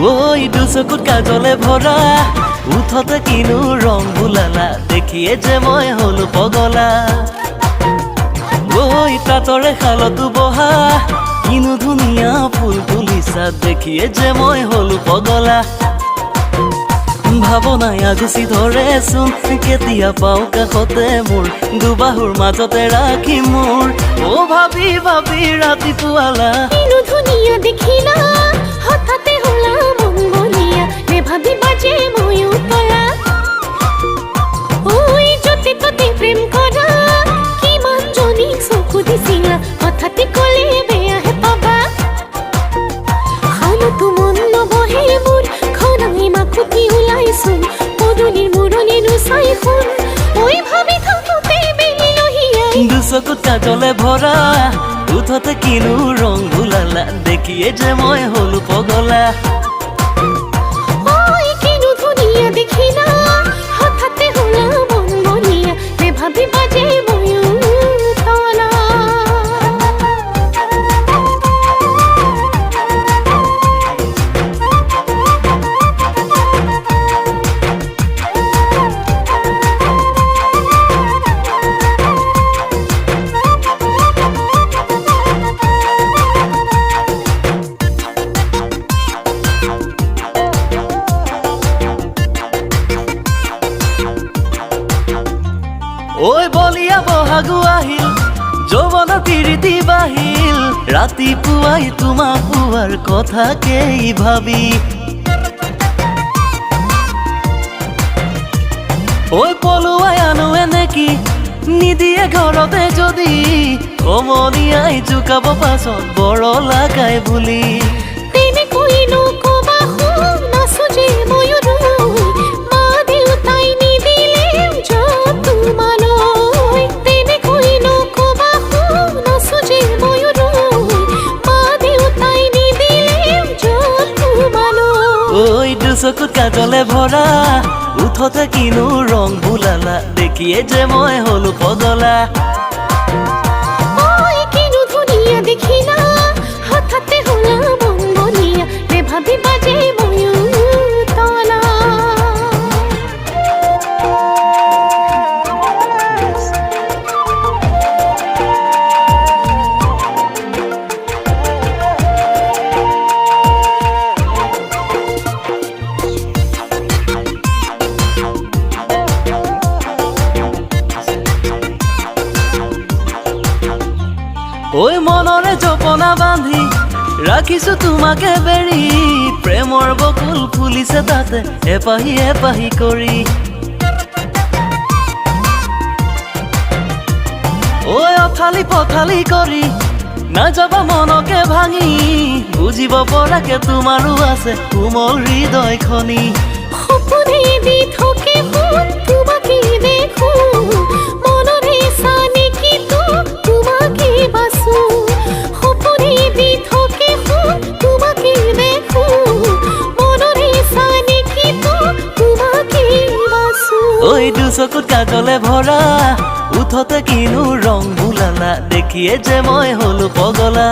ওই দুচকুত কাজলে ভৰা উঠতে কিনো ৰং বুলালা দেখিয়ে যে মই হলো পগলা ওই তাতৰে খালতো বহা কিনো ধুনীয়া ফুল তুলিছা দেখিয়ে যে মই হলো পগলা ভাৱনাই আগুচি ধৰেচোন কেতিয়া পাওঁ কাষতে মোৰ দুবাহুৰ মাজতে ৰাখি মোৰ ও ভাবি ভাবি ৰাতিপুৱালা কিনো ধুনীয়া দেখিলা হঠাতে হলা মংগলীয়া নেভাবি বাজে ময়ো তলা ওই যতে ততে প্ৰেম কৰা কিমান জনী চকু দিছিলা হঠাতে কলে বেয়াহে পাবা খালতো মন নবহে মোৰ খনাই মাকুতি ওলাইছোন পদুলিৰ মুৰণি নুচাই শুন ঐ ভাবি থাকোতে বেলি লহিয়াই দুচকুত কাজলে ভৰা উঠতে কিনো ৰং বুলালা দেখিয়ে যে মই হলো পগলা ওই কিনো ধুনীয়া দেখিলা হঠাতে হলা মংগলীয়া নেভাবি বাজে ময়ো তলা ওই বলিয়া বহাগু আহিল যৌৱনৰ পিৰিতি বাহিল ৰাতিপুৱাই তোমাক পোৱাৰ কথাকেই ভাবি ওই পলুৱাই আনো এনেকি নিদিয়ে ঘৰতে যদি সমনীয়াই জোকাব পাছত বৰ লাগাই বুলি তেনেকৈ নকবা শুন নাচোজে ময়ো ৰৈ মা দেউতাই নিদিলেও যতমানৈ তেনেকৈ নকবা শুন নাচোজে ময়ো ৰৈ মা দেউতাই নিদিলেও যতমানৈ ওই দুচকুত কাজলে ভৰা উঠতে কিনো ৰং বুলালা দেখিয়ে যে মই হলো পগলা ওই কিনো ধুনীয়া দেখিলা হঠাতে হলা মংগলীয়া নেভাবি বাজে ময়ো তলা ওই মনৰে জপনা বান্ধি ৰাখিছো তোমাকে বেৰি প্ৰেমৰ বকুল ফুলিছে তাতে এপাহি এপাহি কৰি ওই অথালি পথালি কৰি নাযাবা মনকে ভাঙি বুজিব পৰাকে তোমাৰো আছে কোমল হৃদয়খনি সপোনে দি থকে শুন তোমাকে দেখো মনৰে চানে কি তোমাকে বাসু সপোনে দি থকে শুন তোমাকে দেখো মনৰে চানে কি তোমাকে বাসু ওই দুচকুত কাজলে ভৰা উঠতে কিনো ৰং বুলালা দেখিয়ে যে মই হলো পগলা